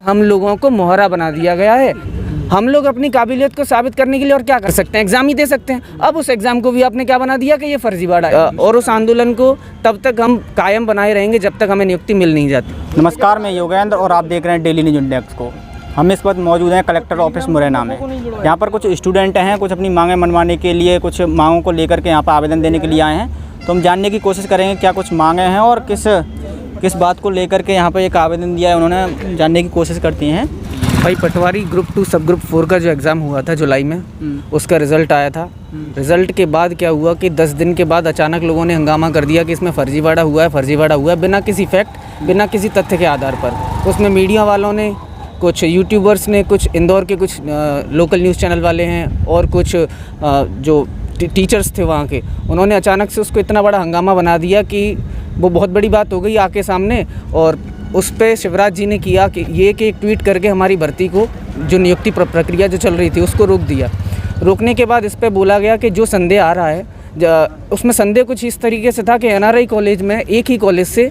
हम लोगों को मोहरा बना दिया गया है। हम लोग अपनी काबिलियत को साबित करने के लिए और क्या कर सकते हैं, एग्ज़ाम ही दे सकते हैं। अब उस एग्ज़ाम को भी आपने क्या बना दिया कि ये फर्जीवाड़ा है, और उस आंदोलन को तब तक हम कायम बनाए रहेंगे जब तक हमें नियुक्ति मिल नहीं जाती। नमस्कार, मैं योगेंद्र और आप देख रहे हैं डेली न्यूज इंडेक्स को। हम इस वक्त मौजूद हैं कलेक्टर ऑफिस मुरैना में। यहाँ पर कुछ स्टूडेंट हैं, कुछ अपनी मांगें मनवाने के लिए, कुछ मांगों को लेकर के यहाँ पर आवेदन देने के लिए आए हैं। तो हम जानने की कोशिश करेंगे क्या कुछ मांगे हैं और किस बात को लेकर के यहाँ पर एक आवेदन दिया है उन्होंने, जानने की कोशिश करती हैं। भाई पटवारी ग्रुप 2 सब ग्रुप 4 का जो एग्ज़ाम हुआ था जुलाई में, उसका रिज़ल्ट आया था। रिज़ल्ट के बाद क्या हुआ कि 10 दिन के बाद अचानक लोगों ने हंगामा कर दिया कि इसमें फर्जीवाड़ा हुआ है, बिना किसी फैक्ट, बिना किसी तथ्य के आधार पर। उसमें मीडिया वालों ने, कुछ यूट्यूबर्स ने, कुछ इंदौर के कुछ लोकल न्यूज़ चैनल वाले हैं और कुछ जो टीचर्स थे वहाँ के, उन्होंने अचानक से उसको इतना बड़ा हंगामा बना दिया कि वो बहुत बड़ी बात हो गई आके सामने। और उस पे शिवराज जी ने किया कि एक ट्वीट करके हमारी भर्ती को, जो नियुक्ति प्रक्रिया जो चल रही थी, उसको रोक दिया। रोकने के बाद इस पे बोला गया कि जो संदेह आ रहा है, उसमें संदेह कुछ इस तरीके से था कि एनआरआई कॉलेज में, एक ही कॉलेज से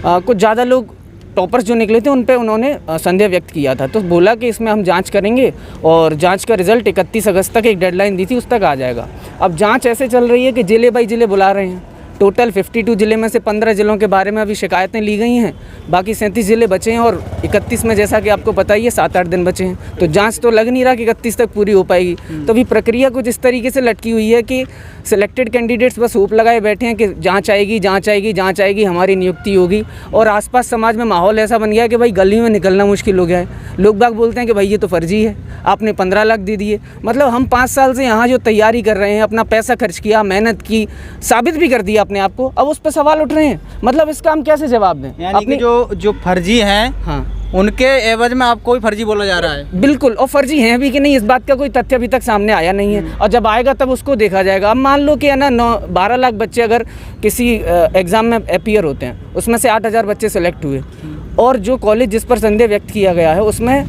कुछ ज़्यादा लोग टॉपर्स जो निकले थे उन पे उन्होंने संदेह व्यक्त किया था। तो बोला कि इसमें हम जांच करेंगे और जांच का रिज़ल्ट 31 अगस्त तक, एक डेडलाइन दी थी, उस तक आ जाएगा। अब जांच ऐसे चल रही है कि ज़िले बाई ज़िले बुला रहे हैं। टोटल 52 ज़िले में से 15 ज़िलों के बारे में अभी शिकायतें ली गई हैं, बाकी 37 ज़िले बचे हैं और 31 में, जैसा कि आपको पता ही है, 7-8 दिन बचे हैं। तो जांच तो लग नहीं रहा कि 31 तक पूरी हो पाएगी। तो अभी प्रक्रिया कुछ इस तरीके से लटकी हुई है कि सिलेक्टेड कैंडिडेट्स बस होप लगाए बैठे हैं कि जांच आएगी, हमारी नियुक्ति होगी। और आसपास समाज में माहौल ऐसा बन गया है कि भाई गली में निकलना मुश्किल हो गया है। लोग बाग बोलते हैं कि भाई ये तो फर्जी है, आपने 15 लाख दे दिए। मतलब हम 5 साल से यहाँ जो तैयारी कर रहे हैं, अपना पैसा खर्च किया, मेहनत की, साबित भी कर दिया अपने आप को, अब उस पर सवाल उठ रहे हैं। मतलब इसका हम कैसे जवाब दें? यानी कि जो फर्जी हैं, हाँ, उनके एवज में आपको भी फर्जी बोला जा रहा है। बिल्कुल, और फर्जी हैं भी कि नहीं, इस बात का कोई तथ्य अभी तक सामने आया नहीं है, और जब आएगा तब उसको देखा जाएगा। अब मान लो कि है ना 12 लाख बच्चे अगर किसी एग्ज़ाम में अपीयर होते हैं, उसमें से 8,000 बच्चे सेलेक्ट हुए, और जो कॉलेज जिस पर संदेह व्यक्त किया गया है उसमें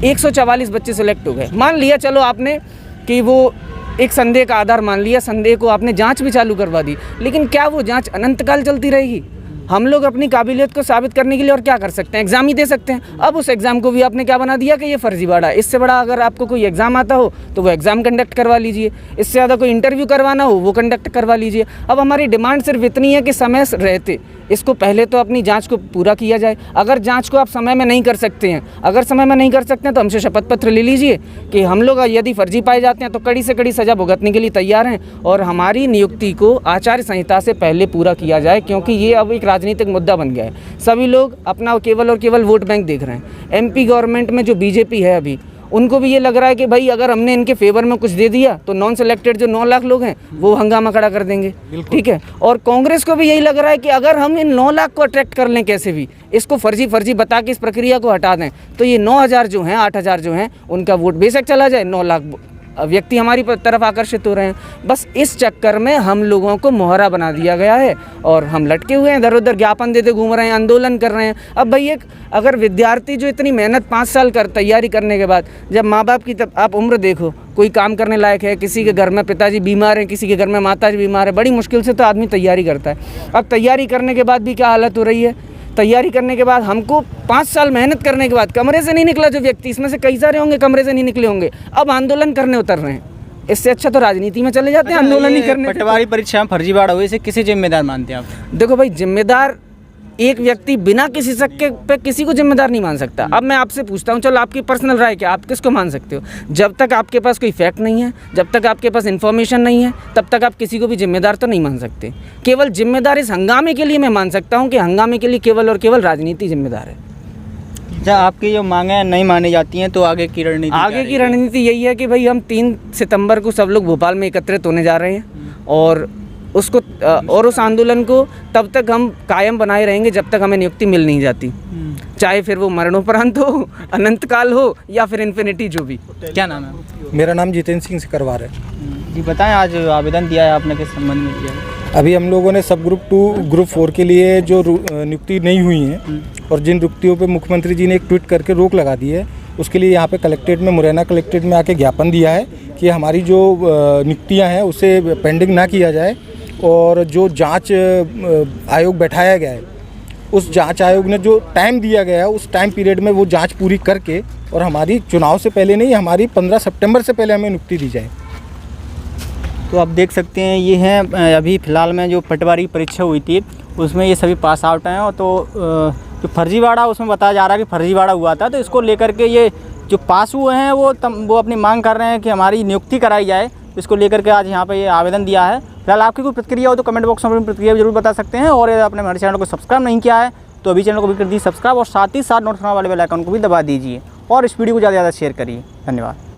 144 बच्चे सेलेक्ट हो गए। मान लिया चलो आपने कि वो एक संदेह का आधार मान लिया, संदेह को आपने जांच भी चालू करवा दी, लेकिन क्या वो जांच अनंत काल चलती रहेगी? हम लोग अपनी काबिलियत को साबित करने के लिए और क्या कर सकते हैं, एग्ज़ाम ही दे सकते हैं। अब उस एग्ज़ाम को भी आपने क्या बना दिया कि ये फर्जीवाड़ा है। इससे बड़ा अगर आपको कोई एग्ज़ाम आता हो तो वो एग्ज़ाम कंडक्ट करवा लीजिए, इससे ज़्यादा कोई इंटरव्यू करवाना हो वो कंडक्ट करवा लीजिए। अब हमारी डिमांड सिर्फ इतनी है कि समय रहते इसको पहले तो अपनी जांच को पूरा किया जाए। अगर जांच को आप समय में नहीं कर सकते हैं, तो हमसे शपथ पत्र ले लीजिए कि हम लोग यदि फर्जी पाए जाते हैं तो कड़ी से कड़ी सज़ा भुगतने के लिए तैयार हैं, और हमारी नियुक्ति को आचार संहिता से पहले पूरा किया जाए, क्योंकि ये अब एक राजनीतिक मुद्दा बन गया है। सभी लोग अपना केवल और केवल वोट बैंक देख रहे हैं। एमपी गवर्नमेंट में जो बीजेपी है अभी, उनको भी ये लग रहा है कि भाई अगर हमने इनके फेवर में कुछ दे दिया तो नॉन सेलेक्टेड जो 9 लाख लोग हैं वो हंगामा खड़ा कर देंगे, ठीक है। और कांग्रेस को भी यही लग रहा है कि अगर हम इन 9 लाख को अट्रैक्ट कर लें कैसे भी, इसको फर्जी बता के इस प्रक्रिया को हटा दें, तो ये 9,000 जो हैं, 8,000 जो हैं, उनका वोट बेशक चला जाए, 9 लाख व्यक्ति हमारी तरफ आकर्षित हो रहे हैं। बस इस चक्कर में हम लोगों को मोहरा बना दिया गया है और हम लटके हुए हैं, इधर उधर ज्ञापन देते घूम रहे हैं, आंदोलन कर रहे हैं। अब भाई अगर विद्यार्थी जो इतनी मेहनत 5 साल तैयारी करने के बाद, जब माँ बाप की आप उम्र देखो, कोई काम करने लायक है, किसी के घर में पिताजी बीमार हैं, किसी के घर में माताजी बीमार है, बड़ी मुश्किल से तो आदमी तैयारी करता है। अब तैयारी करने के बाद भी क्या हालत हो रही है, तैयारी करने के बाद हमको 5 साल मेहनत करने के बाद कमरे से नहीं निकला जो व्यक्ति, इसमें से कई सारे होंगे कमरे से नहीं निकले होंगे, अब आंदोलन करने उतर रहे हैं। इससे अच्छा तो राजनीति में चले जाते हैं, आंदोलन नहीं करने। पटवारी परीक्षा में फर्जीवाड़ा हुए, इसे किसे जिम्मेदार मानते हैं आप? देखो भाई, जिम्मेदार एक व्यक्ति बिना किसी शक के पे किसी को जिम्मेदार नहीं मान सकता। अब मैं आपसे पूछता हूँ, चलो आपकी पर्सनल राय क्या, आप किसको मान सकते हो? जब तक आपके पास कोई फैक्ट नहीं है, जब तक आपके पास इन्फॉर्मेशन नहीं है, तब तक आप किसी को भी जिम्मेदार तो नहीं मान सकते। केवल जिम्मेदार इस हंगामे के लिए मैं मान सकता हूँ कि हंगामे के लिए केवल और केवल राजनीति जिम्मेदार है। जब आपकी जो मांगें नहीं मानी जाती हैं तो आगे की रणनीति यही है कि भाई हम 3 सितंबर को सब लोग भोपाल में एकत्रित होने जा रहे हैं, और उस आंदोलन को तब तक हम कायम बनाए रहेंगे जब तक हमें नियुक्ति मिल नहीं जाती, चाहे फिर वो मरणोपरांत हो, अनंत काल हो, या फिर इन्फिनिटी, जो भी। क्या नाम है? मेरा नाम जितेंद्र सिंह सिकरवार है जी। बताएं, आज आवेदन दिया है आपने, किस संबंध में दिया है? अभी हम लोगों ने सब ग्रुप 2 ग्रुप 4 के लिए जो नियुक्ति नहीं हुई है, और जिन नियुक्तियों पे मुख्यमंत्री जी ने एक ट्वीट करके रोक लगा दी है, उसके लिए यहाँ पे कलेक्ट्रेट में, मुरैना कलेक्ट्रेट में आके ज्ञापन दिया है कि हमारी जो नियुक्तियाँ हैं उसे पेंडिंग ना किया जाए, और जो जांच आयोग बैठाया गया है उस जांच आयोग ने जो टाइम दिया गया है उस टाइम पीरियड में वो जांच पूरी करके और हमारी चुनाव से पहले नहीं, हमारी 15 सितंबर से पहले हमें नियुक्ति दी जाए। तो आप देख सकते हैं ये हैं अभी फ़िलहाल में जो पटवारी परीक्षा हुई थी उसमें ये सभी पास आउट हैं। और तो जो फर्जीवाड़ा उसमें बताया जा रहा है कि फर्जीवाड़ा हुआ था, तो इसको लेकर के ये जो पास हुए हैं वो अपनी मांग कर रहे हैं कि हमारी नियुक्ति कराई जाए। इसको लेकर के आज यहाँ पे ये आवेदन दिया है। फिलहाल आपकी कोई प्रतिक्रिया हो तो कमेंट बॉक्स में अपनी प्रतिक्रिया जरूर बता सकते हैं। और यदि आपने हमारे चैनल को सब्सक्राइब नहीं किया है तो अभी चैनल को भी कर दीजिए सब्सक्राइब और साथ ही साथ नोटिफिकेशन वाले बेल आइकन को भी दबा दीजिए और इस वीडियो को ज़्यादा से ज़्यादा शेयर करिए। धन्यवाद।